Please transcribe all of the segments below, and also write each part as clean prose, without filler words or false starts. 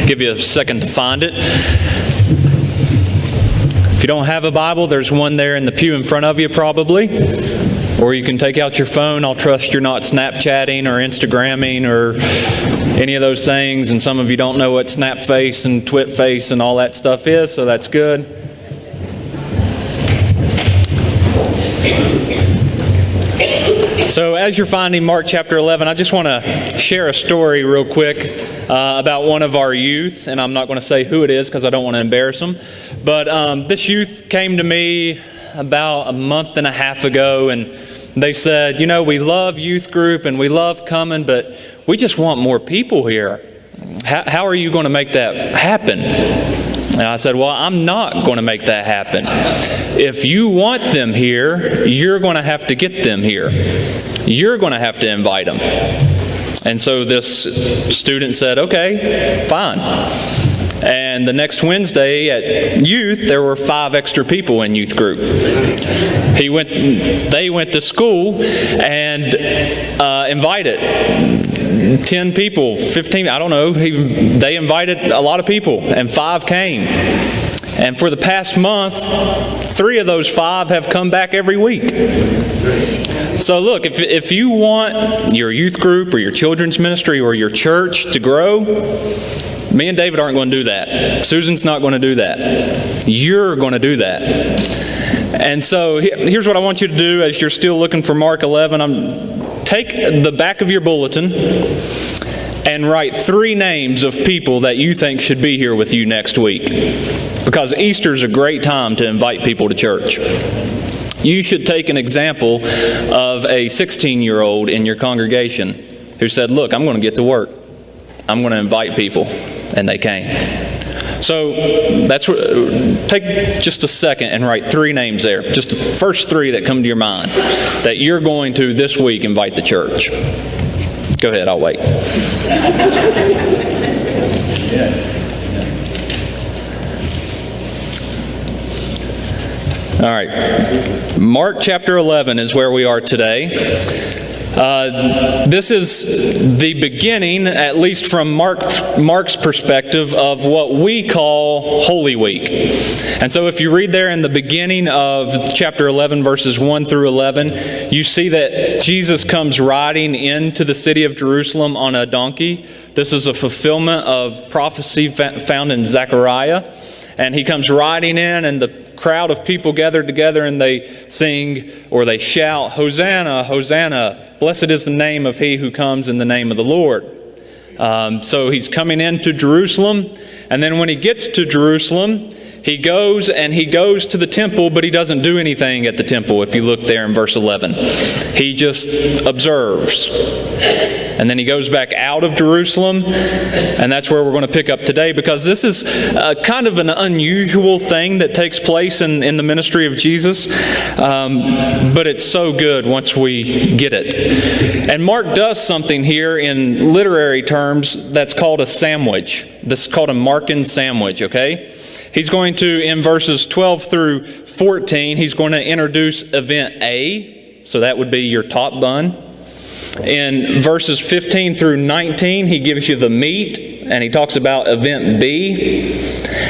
give you a second to find it. If you don't have a Bible, there's one there in the pew in front of you probably. Or you can take out your phone. I'll trust you're not Snapchatting or Instagramming or any of those things. And some of you don't know what Snapface and Twitface and all that stuff is, so that's good. So as you're finding Mark chapter 11, I just want to share a story real quick about one of our youth. And I'm not going to say who it is because I don't want to embarrass them. But this youth came to me about a month and a half ago, and they said, you know, we love youth group and we love coming, but we just want more people here. How are you going to make that happen? And I said, well, I'm not going to make that happen. If you want them here, you're going to have to get them here. You're going to have to invite them. And so this student said, okay, fine. And the next Wednesday at youth, there were 5 extra people in youth group. They went to school and invited 10 people, 15, I don't know. They invited a lot of people, and 5 came. And for the past month, 3 of those 5 have come back every week. So look, if you want your youth group or your children's ministry or your church to grow, me and David aren't going to do that. Susan's not going to do that. You're going to do that. And so here's what I want you to do as you're still looking for Mark 11. Take the back of your bulletin and write 3 names of people that you think should be here with you next week. Because Easter's a great time to invite people to church. You should take an example of a 16-year-old in your congregation who said, look, I'm going to get to work. I'm going to invite people. And they came. So take just a second and write 3 names there. Just the first 3 that come to your mind that you're going to this week invite the church. Go ahead, I'll wait. All right. Mark chapter 11 is where we are today. This is the beginning, at least from Mark's perspective, of what we call Holy Week. And so if you read there in the beginning of chapter 11, verses 1 through 11, you see that Jesus comes riding into the city of Jerusalem on a donkey. This is a fulfillment of prophecy found in Zechariah. And he comes riding in, and the crowd of people gathered together, and they sing or they shout, Hosanna, Hosanna, blessed is the name of he who comes in the name of the Lord. So he's coming into Jerusalem, and then when he gets to Jerusalem, he goes to the temple, but he doesn't do anything at the temple, if you look there in verse 11. He just observes. And then he goes back out of Jerusalem, and that's where we're going to pick up today, because this is kind of an unusual thing that takes place in the ministry of Jesus, but it's so good once we get it. And Mark does something here in literary terms that's called a sandwich. This is called a Markan sandwich, okay? He's going to, in verses 12 through 14, he's going to introduce event A, so that would be your top bun. In verses 15 through 19, he gives you the meat, and he talks about event B.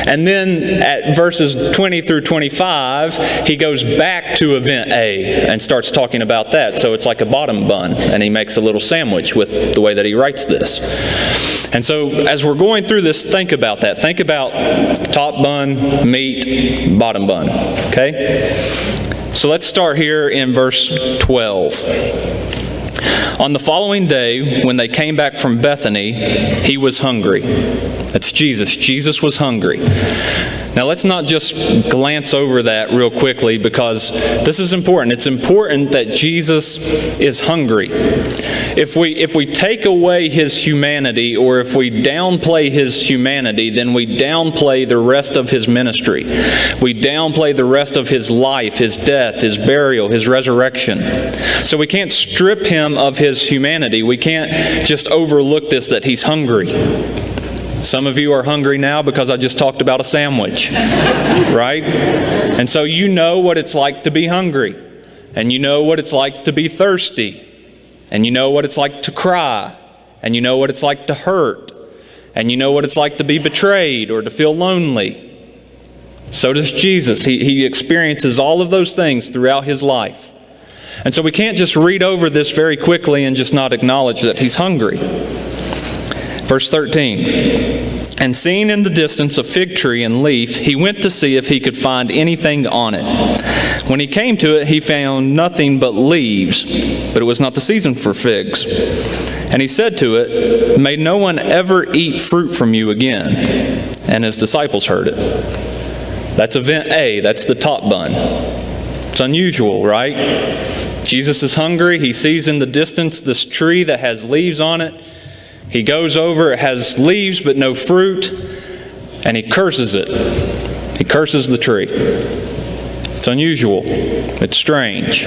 And then at verses 20 through 25, he goes back to event A and starts talking about that. So it's like a bottom bun, and he makes a little sandwich with the way that he writes this. And so as we're going through this, think about that. Think about top bun, meat, bottom bun. Okay? So let's start here in verse 12. On the following day, when they came back from Bethany, he was hungry. That's Jesus. Jesus was hungry. Now let's not just glance over that real quickly, because this is important. It's important that Jesus is hungry. If we take away his humanity, or if we downplay his humanity, then we downplay the rest of his ministry. We downplay the rest of his life, his death, his burial, his resurrection. So we can't strip him of his humanity. We can't just overlook this, that he's hungry. Some of you are hungry now because I just talked about a sandwich, right? And so you know what it's like to be hungry, and you know what it's like to be thirsty, and you know what it's like to cry, and you know what it's like to hurt, And you know what it's like to be betrayed or to feel lonely. So does Jesus. He experiences all of those things throughout his life. And so we can't just read over this very quickly and just not acknowledge that he's hungry. Verse 13, and seeing in the distance a fig tree and leaf, he went to see if he could find anything on it. When he came to it, he found nothing but leaves, but it was not the season for figs. And he said to it, may no one ever eat fruit from you again. And his disciples heard it. That's event A. That's the top bun. It's unusual, right? Jesus is hungry. He sees in the distance this tree that has leaves on it. He goes over. It has leaves but no fruit. And he curses it. He curses the tree. It's unusual. It's strange.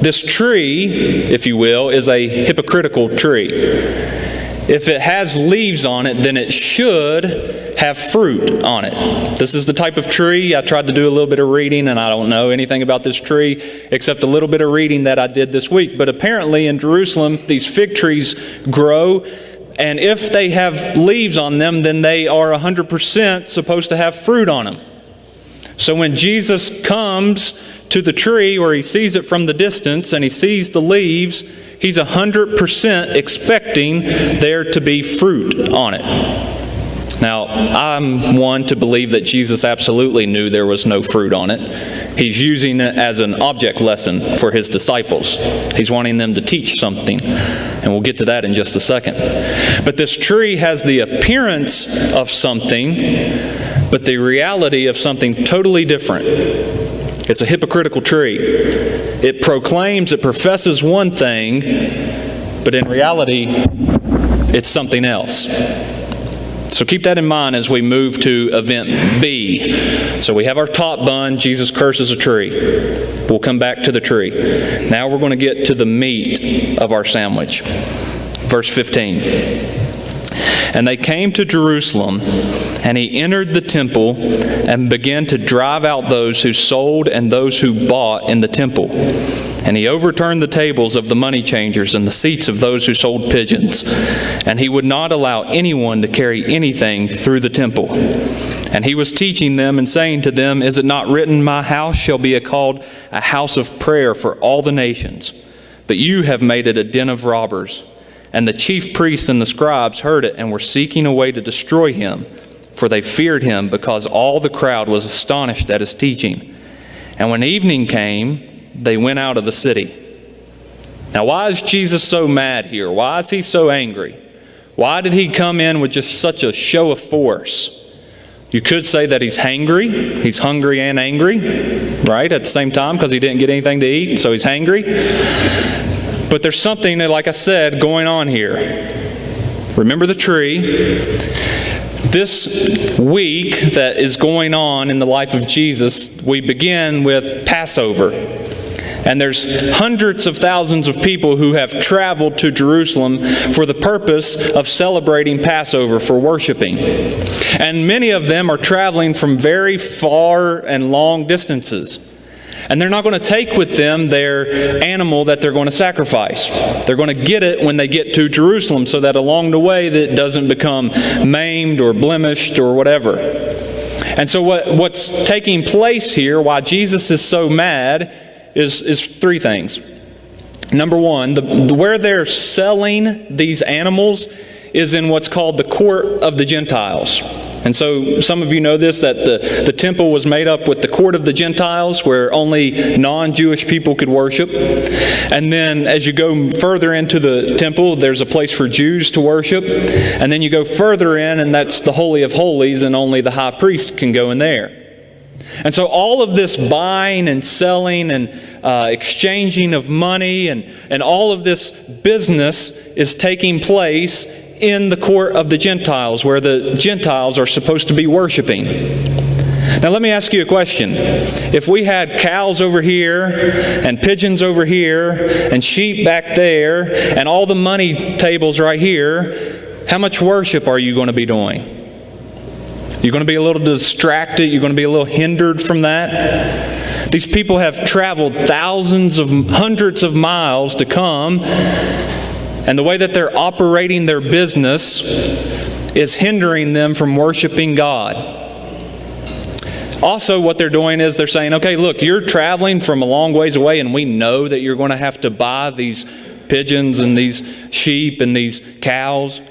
This tree, if you will, is a hypocritical tree. If it has leaves on it, then it should have fruit on it. This is the type of tree. I tried to do a little bit of reading, and I don't know anything about this tree except a little bit of reading that I did this week. But apparently in Jerusalem, these fig trees grow, and if they have leaves on them, then they are 100% supposed to have fruit on them. So when Jesus comes to the tree, or he sees it from the distance, and he sees the leaves, he's 100% expecting there to be fruit on it. Now, I'm one to believe that Jesus absolutely knew there was no fruit on it. He's using it as an object lesson for his disciples. He's wanting them to teach something, and we'll get to that in just a second. But this tree has the appearance of something, but the reality of something totally different. It's a hypocritical tree. It proclaims, it professes one thing, but in reality, it's something else. So keep that in mind as we move to event B. So we have our top bun, Jesus curses a tree. We'll come back to the tree. Now we're going to get to the meat of our sandwich. Verse 15. And they came to Jerusalem, and he entered the temple and began to drive out those who sold and those who bought in the temple. And he overturned the tables of the money changers and the seats of those who sold pigeons. And he would not allow anyone to carry anything through the temple. And he was teaching them and saying to them, is it not written, my house shall be called a house of prayer for all the nations? But you have made it a den of robbers. And the chief priests and the scribes heard it and were seeking a way to destroy him, for they feared him because all the crowd was astonished at his teaching. And when evening came, they went out of the city. Now, why is Jesus so mad here? Why is he so angry? Why did he come in with just such a show of force? You could say that he's hangry. He's hungry and angry, right, at the same time, because he didn't get anything to eat, so he's hangry. But there's something that, like I said, going on here. Remember the tree. This week that is going on in the life of Jesus, we begin with Passover. And there's hundreds of thousands of people who have traveled to Jerusalem for the purpose of celebrating Passover, for worshiping. And many of them are traveling from very far and long distances. And they're not going to take with them their animal that they're going to sacrifice. They're going to get it when they get to Jerusalem, so that along the way that it doesn't become maimed or blemished or whatever. And so what's taking place here, why Jesus is so mad, is three things. Number one, where they're selling these animals is in what's called the court of the Gentiles. And so some of you know this, that the temple was made up with the court of the Gentiles, where only non-Jewish people could worship. And then as you go further into the temple, there's a place for Jews to worship. And then you go further in, and that's the Holy of Holies, and only the high priest can go in there. And so all of this buying and selling and exchanging of money and all of this business is taking place in the court of the Gentiles, where the Gentiles are supposed to be worshiping. Now let me ask you a question. If we had cows over here and pigeons over here and sheep back there and all the money tables right here, how much worship are you going to be doing? You're going to be a little distracted? You're going to be a little hindered from that? These people have traveled hundreds of miles to come And the way that they're operating their business is hindering them from worshiping God. Also, what they're doing is they're saying, okay, look, you're traveling from a long ways away, and we know that you're going to have to buy these pigeons and these sheep and these cows.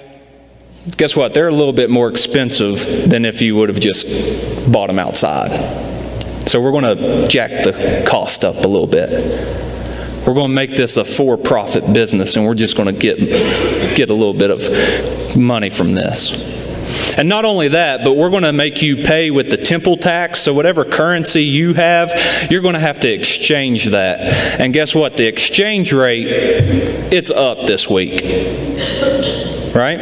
Guess what? They're a little bit more expensive than if you would have just bought them outside. So we're going to jack the cost up a little bit. We're going to make this a for-profit business, and we're just going to get a little bit of money from this. And not only that, but we're going to make you pay with the temple tax. So whatever currency you have, you're going to have to exchange that. And guess what? The exchange rate, it's up this week. Right?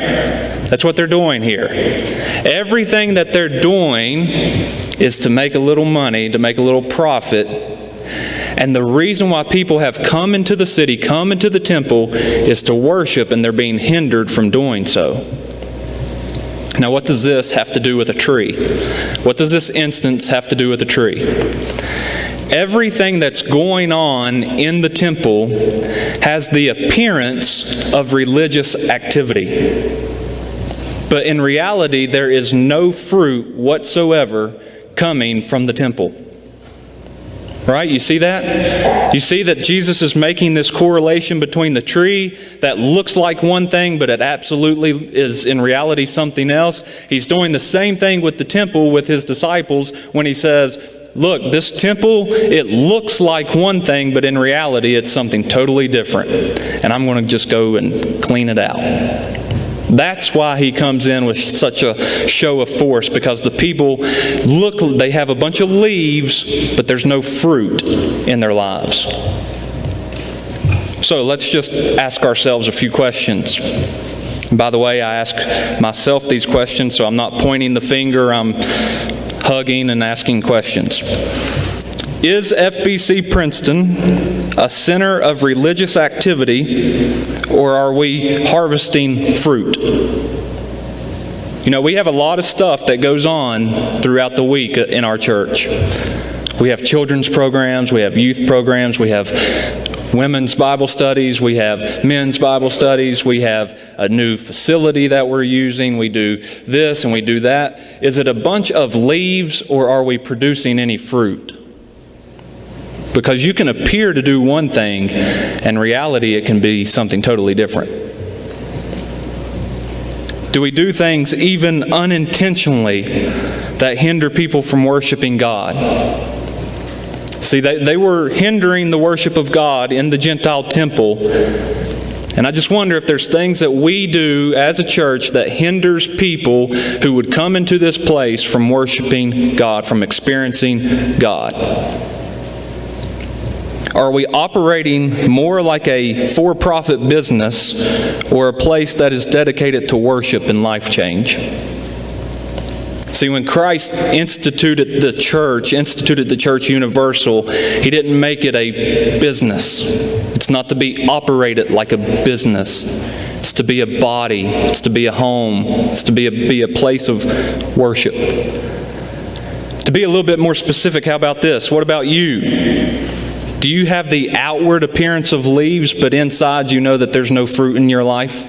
That's what they're doing here. Everything that they're doing is to make a little money, to make a little profit. And the reason why people have come into the city, come into the temple, is to worship, and they're being hindered from doing so. Now, what does this have to do with a tree? What does this instance have to do with a tree? Everything that's going on in the temple has the appearance of religious activity. But in reality, there is no fruit whatsoever coming from the temple. Right? You see that? You see that Jesus is making this correlation between the tree that looks like one thing, but it absolutely is in reality something else. He's doing the same thing with the temple with his disciples when he says, look, this temple, it looks like one thing, but in reality it's something totally different. And I'm going to just go and clean it out. That's why he comes in with such a show of force, because the people look, they have a bunch of leaves, but there's no fruit in their lives. So let's just ask ourselves a few questions. And by the way, I ask myself these questions, so I'm not pointing the finger, I'm hugging and asking questions. Is FBC Princeton a center of religious activity, or are we harvesting fruit? You know, we have a lot of stuff that goes on throughout the week in our church. We have children's programs, we have youth programs, we have women's Bible studies, we have men's Bible studies, we have a new facility that we're using, we do this and we do that. Is it a bunch of leaves, or are we producing any fruit? Because you can appear to do one thing, and in reality it can be something totally different. Do we do things even unintentionally that hinder people from worshiping God? See, they were hindering the worship of God in the Gentile temple. And I just wonder if there's things that we do as a church that hinders people who would come into this place from worshiping God, from experiencing God. Are we operating more like a for-profit business, or a place that is dedicated to worship and life change? See, when Christ instituted the church universal, He didn't make it a business. It's not to be operated like a business. It's to be a body. It's to be a home. It's to be a place of worship. To be a little bit more specific, how about this? What about you? Do you have the outward appearance of leaves, but inside you know that there's no fruit in your life?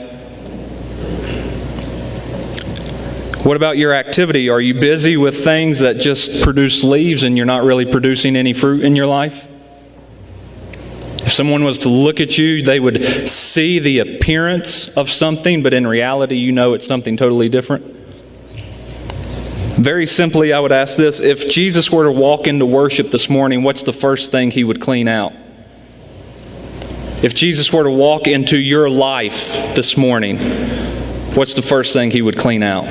What about your activity? Are you busy with things that just produce leaves and you're not really producing any fruit in your life? If someone was to look at you, they would see the appearance of something, but in reality you know it's something totally different. Very simply, I would ask this: if Jesus were to walk into worship this morning, what's the first thing He would clean out? If Jesus were to walk into your life this morning, what's the first thing He would clean out?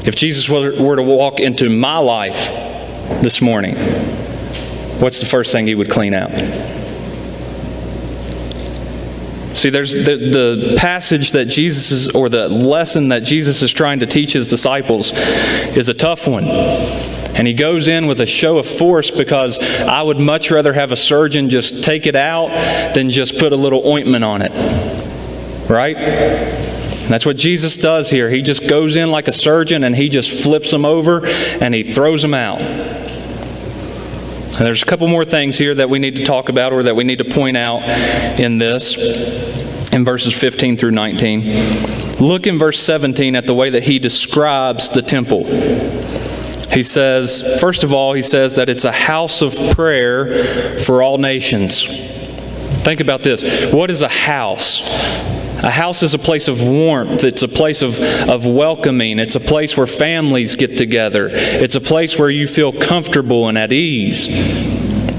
If Jesus were to walk into my life this morning, what's the first thing He would clean out? See, there's the passage that Jesus is, or the lesson that Jesus is trying to teach His disciples is a tough one. And He goes in with a show of force, because I would much rather have a surgeon just take it out than just put a little ointment on it. Right? And that's what Jesus does here. He just goes in like a surgeon and He just flips them over and He throws them out. And there's a couple more things here that we need to talk about, or that we need to point out in this. in verses 15 through 19. Look in verse 17 at the way that he describes the temple. He says, first of all, he says that it's a house of prayer for all nations. Think about this. What is a house? A house is a place of warmth. It's a place of welcoming. It's a place where families get together. It's a place where you feel comfortable and at ease.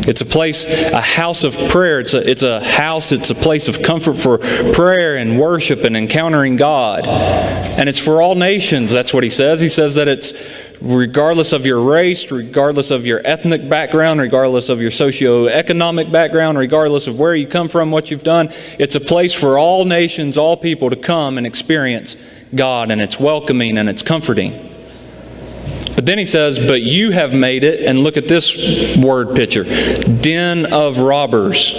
It's a house of prayer. It's a house, it's a place of comfort for prayer and worship and encountering God. And it's for all nations, that's what he says. He says that it's regardless of your race, regardless of your ethnic background, regardless of your socioeconomic background, regardless of where you come from, what you've done. It's a place for all nations, all people to come and experience God, and it's welcoming and it's comforting. But then he says, but you have made it, and look at this word picture, den of robbers.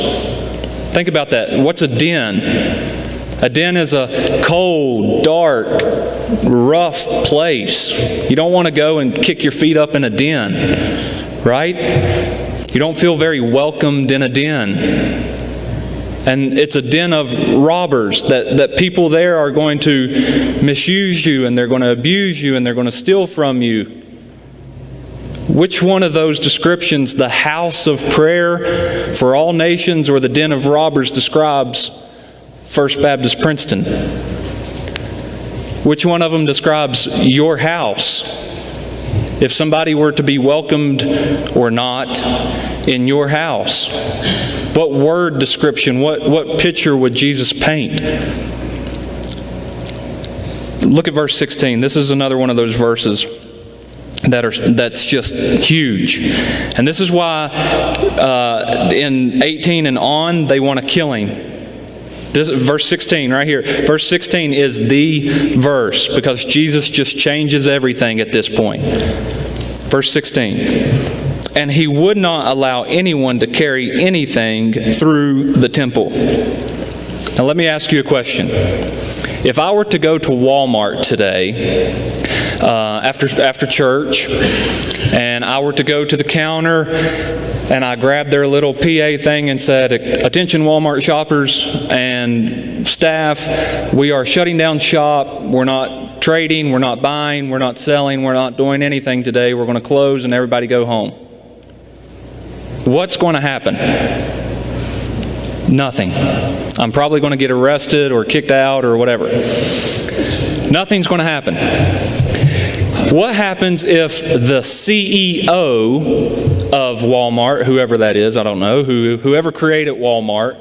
Think about that. What's a den? A den is a cold, dark, rough place. You don't want to go and kick your feet up in a den, right? You don't feel very welcomed in a den. And it's a den of robbers, that people there are going to misuse you, and they're going to abuse you, and they're going to steal from you. Which one of those descriptions, the house of prayer for all nations or the den of robbers, describes First Baptist Princeton? Which one of them describes your house? If somebody were to be welcomed or not in your house, what word description, what picture would Jesus paint? Look at verse 16. This is another one of those verses that's just huge. And this is why in 18 and on they want to kill him. This verse 16 right here. Verse 16 is the verse because Jesus just changes everything at this point. Verse 16. And he would not allow anyone to carry anything through the temple. Now let me ask you a question. If I were to go to Walmart today, after church, and I were to go to the counter and I grabbed their little PA thing and said, "Attention Walmart shoppers and staff, we are shutting down shop. We're not trading, we're not buying, we're not selling, we're not doing anything today. We're going to close and everybody go home." What's going to happen? Nothing. I'm probably going to get arrested or kicked out or whatever. Nothing's going to happen. What happens if the CEO of Walmart, whoever that is, I don't know, whoever created Walmart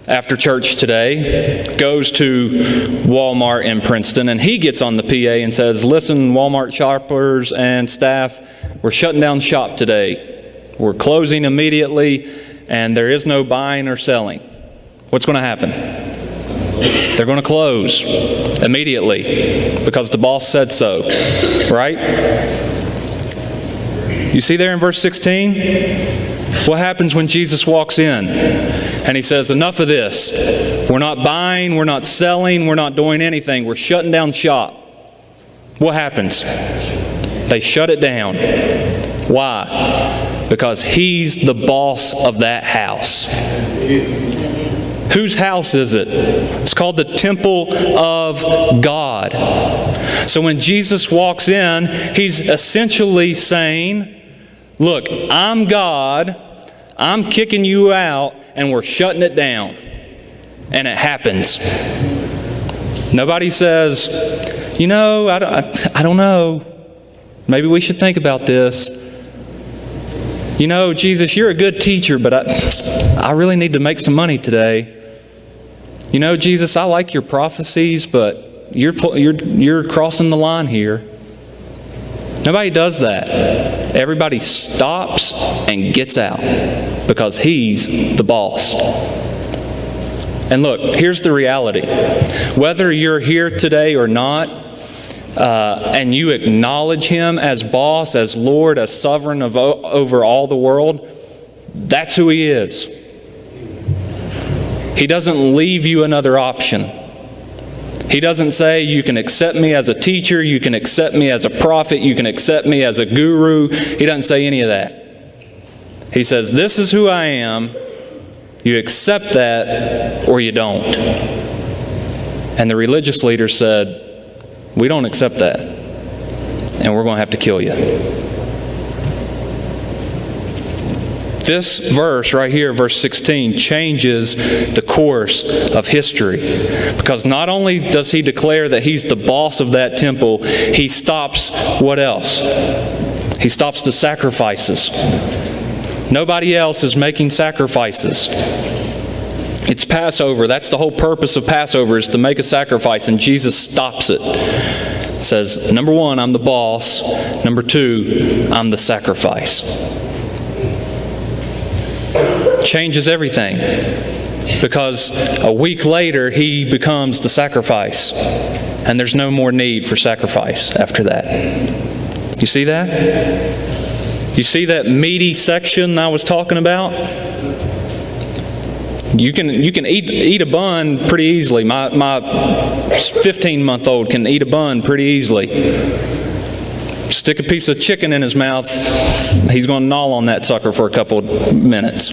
after church today, goes to Walmart in Princeton and he gets on the PA and says, "Listen, Walmart shoppers and staff, we're shutting down shop today. We're closing immediately and there is no buying or selling." What's going to happen? They're going to close immediately because the boss said so, right? You see there in verse 16? What happens when Jesus walks in and he says, "Enough of this. We're not buying, we're not selling, we're not doing anything. We're shutting down shop." What happens? They shut it down. Why? Because he's the boss of that house. Whose house is it? It's called the temple of God. So when Jesus walks in, he's essentially saying, "Look, I'm God, I'm kicking you out, and we're shutting it down." And it happens. Nobody says, I don't know. Maybe we should think about this. Jesus, you're a good teacher, but I really need to make some money today. Jesus, I like your prophecies, but you're crossing the line here. Nobody does that. Everybody stops and gets out because he's the boss. And look, here's the reality. Whether you're here today or not, and you acknowledge him as boss, as Lord, as sovereign over all the world, that's who he is. He doesn't leave you another option. He doesn't say, "You can accept me as a teacher, you can accept me as a prophet, you can accept me as a guru." He doesn't say any of that. He says, "This is who I am. You accept that or you don't." And the religious leaders said, "We don't accept that, and we're going to have to kill you." This verse right here, verse 16, changes the course of history. Because not only does he declare that he's the boss of that temple, he stops what else? He stops the sacrifices. Nobody else is making sacrifices. It's Passover. That's the whole purpose of Passover, is to make a sacrifice, and Jesus stops it. Says, number one, I'm the boss. Number two, I'm the sacrifice. Changes everything, because a week later he becomes the sacrifice, and there's no more need for sacrifice after that. You see that? You see that meaty section I was talking about? You can eat a bun pretty easily. My 15-month-old can eat a bun pretty easily. Stick a piece of chicken in his mouth, he's going to gnaw on that sucker for a couple of minutes.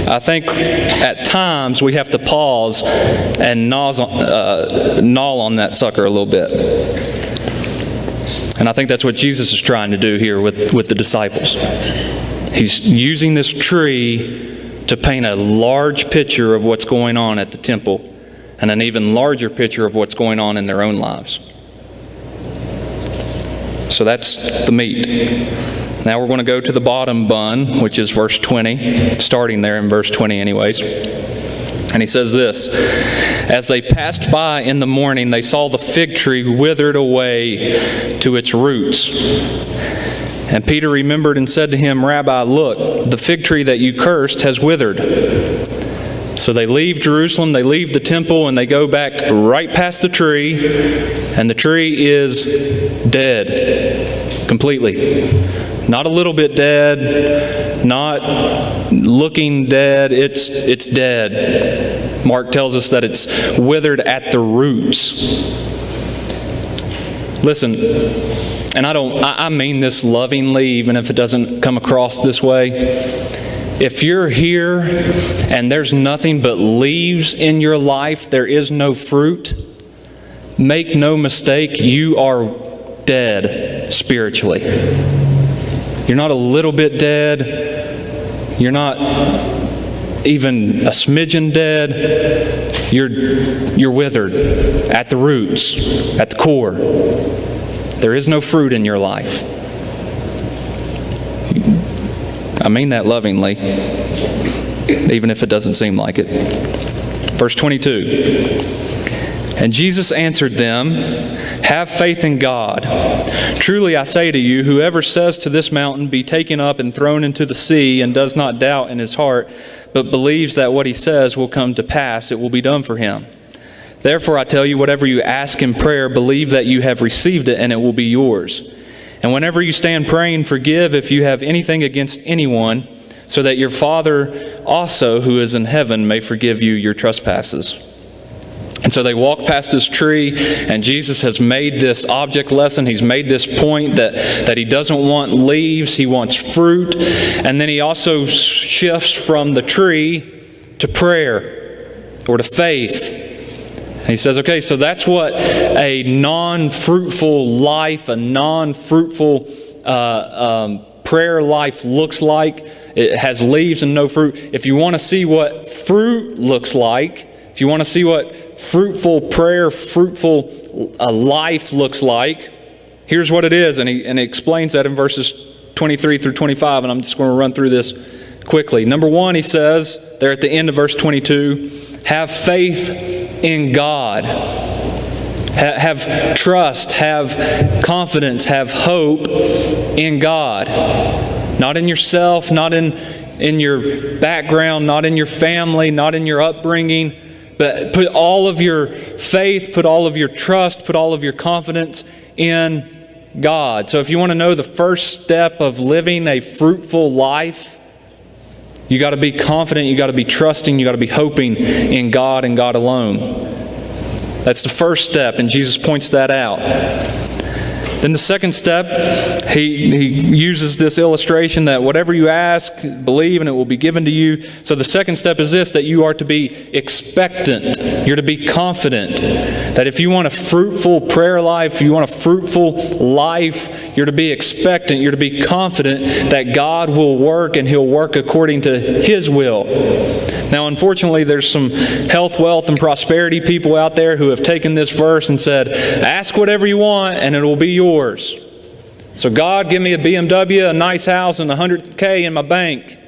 I think at times we have to pause and gnaw on that sucker a little bit. And I think that's what Jesus is trying to do here with the disciples. He's using this tree to paint a large picture of what's going on at the temple, and an even larger picture of what's going on in their own lives. So that's the meat. Now we're going to go to the bottom bun, which is verse 20, starting there in verse 20 anyways. And he says this, "As they passed by in the morning, they saw the fig tree withered away to its roots. And Peter remembered and said to him, 'Rabbi, look, the fig tree that you cursed has withered.' So they leave Jerusalem, they leave the temple, and they go back right past the tree, and the tree is dead, completely. Not a little bit dead, not looking dead, it's dead. Mark tells us that it's withered at the roots. Listen, and I mean this lovingly, even if it doesn't come across this way. If you're here and there's nothing but leaves in your life, there is no fruit, make no mistake, you are dead spiritually. You're not a little bit dead. You're not even a smidgen dead. You're withered at the roots, at the core. There is no fruit in your life. I mean that lovingly, even if it doesn't seem like it. Verse 22. And Jesus answered them, "Have faith in God. Truly I say to you, whoever says to this mountain, 'Be taken up and thrown into the sea,' and does not doubt in his heart, but believes that what he says will come to pass, it will be done for him. Therefore I tell you, whatever you ask in prayer, believe that you have received it, and it will be yours. And whenever you stand praying, forgive if you have anything against anyone, so that your Father also, who is in heaven, may forgive you your trespasses." And so they walk past this tree, and Jesus has made this object lesson. He's made this point that he doesn't want leaves, he wants fruit. And then he also shifts from the tree to prayer or to faith. And he says, okay, so that's what a non-fruitful life, a non-fruitful prayer life looks like. It has leaves and no fruit. If you want to see what fruit looks like, if you want to see what fruitful prayer, fruitful life looks like, here's what it is. And he explains that in verses 23 through 25, and I'm just going to run through this quickly. Number one, he says, there at the end of verse 22, have faith in God. Have trust, have confidence, have hope in God. Not in yourself, not in your background, not in your family, not in your upbringing, but put all of your faith, put all of your trust, put all of your confidence in God. So if you want to know the first step of living a fruitful life, you got to be confident, you got to be trusting, you got to be hoping in God and God alone. That's the first step, and Jesus points that out. Then the second step, he uses this illustration that whatever you ask, believe, and it will be given to you. So the second step is this, that you are to be expectant. You're to be confident. That if you want a fruitful prayer life, if you want a fruitful life, you're to be expectant. You're to be confident that God will work, and He'll work according to His will. Now, unfortunately, there's some health, wealth, and prosperity people out there who have taken this verse and said, ask whatever you want and it will be yours. So God, give me a BMW, a nice house, and $100K in my bank.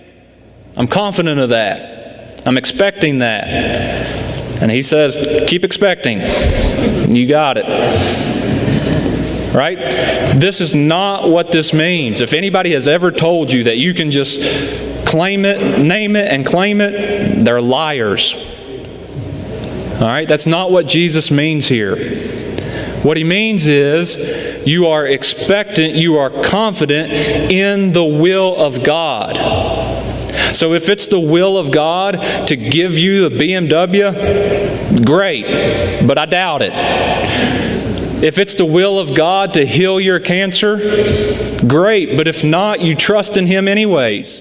I'm confident of that. I'm expecting that. And He says, keep expecting. You got it. Right? This is not what this means. If anybody has ever told you that you can just claim it, name it, and claim it, they're liars. All right? That's not what Jesus means here. What He means is you are expectant, you are confident in the will of God. So if it's the will of God to give you a BMW, great, but I doubt it. If it's the will of God to heal your cancer, great, but if not, you trust in Him anyways.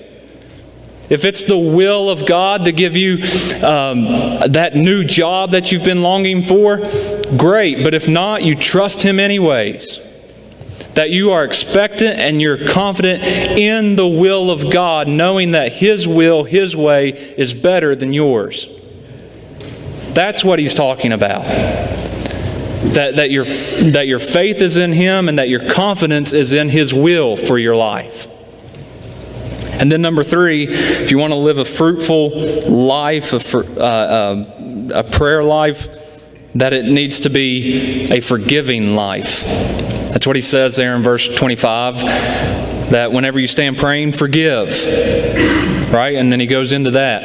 If it's the will of God to give you that new job that you've been longing for, great. But if not, you trust Him anyways. That you are expectant and you're confident in the will of God, knowing that His will, His way is better than yours. That's what He's talking about. That your faith is in Him and that your confidence is in His will for your life. And then number 3, if you want to live a fruitful life, a prayer life, that it needs to be a forgiving life. That's what he says there in verse 25, that whenever you stand praying, forgive. Right? And then he goes into that.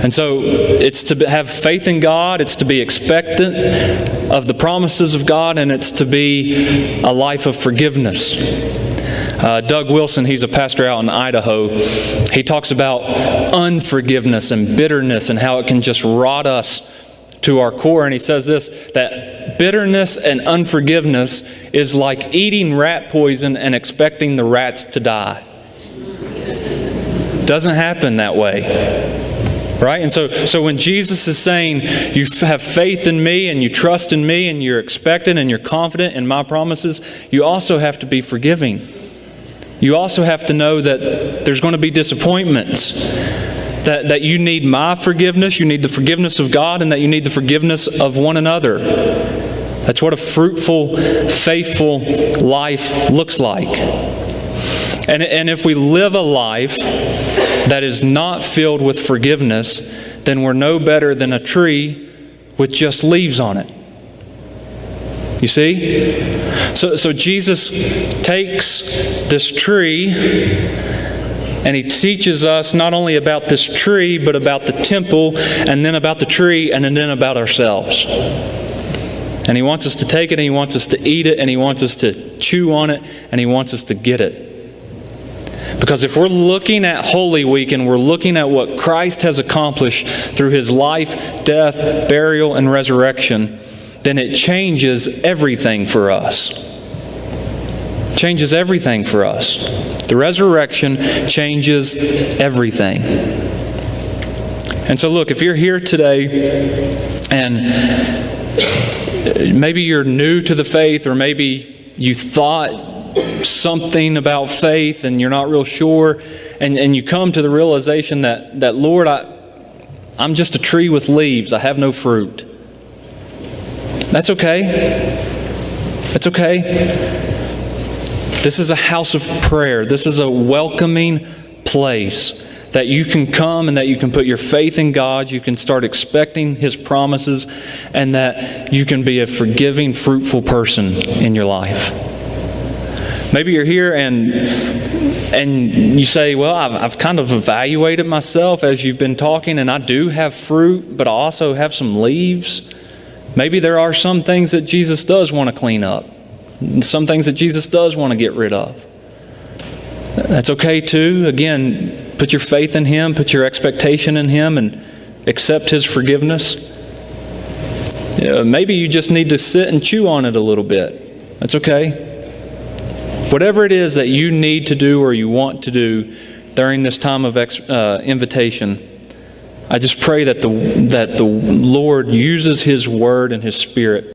And so it's to have faith in God, it's to be expectant of the promises of God, and it's to be a life of forgiveness. Doug Wilson, he's a pastor out in Idaho. He talks about unforgiveness and bitterness and how it can just rot us to our core. And he says this, that bitterness and unforgiveness is like eating rat poison and expecting the rats to die. Doesn't happen that way. Right? And so when Jesus is saying, you have faith in me and you trust in me and you're expectant and you're confident in my promises, you also have to be forgiving. You also have to know that there's going to be disappointments, that you need my forgiveness, you need the forgiveness of God, and that you need the forgiveness of one another. That's what a fruitful, faithful life looks like. And if we live a life that is not filled with forgiveness, then we're no better than a tree with just leaves on it. You see? So Jesus takes this tree and He teaches us not only about this tree, but about the temple, and then about the tree, and then about ourselves. And He wants us to take it, and He wants us to eat it, and He wants us to chew on it, and He wants us to get it. Because if we're looking at Holy Week and we're looking at what Christ has accomplished through His life, death, burial, and resurrection, then it changes everything for us. Changes everything for us. The resurrection changes everything. And so look, if you're here today and maybe you're new to the faith, or maybe you thought something about faith and you're not real sure, and you come to the realization that Lord, I'm just a tree with leaves. I have no fruit. That's okay. That's okay. This is a house of prayer. This is a welcoming place that you can come and that you can put your faith in God. You can start expecting His promises, and that you can be a forgiving, fruitful person in your life. Maybe you're here and you say, well, I've kind of evaluated myself as you've been talking, and I do have fruit, but I also have some leaves. Maybe there are some things that Jesus does want to clean up. Some things that Jesus does want to get rid of. That's okay too. Again, put your faith in Him, put your expectation in Him, and accept His forgiveness. Maybe you just need to sit and chew on it a little bit. That's okay. Whatever it is that you need to do or you want to do during this time of invitation, I just pray that the Lord uses His Word and His Spirit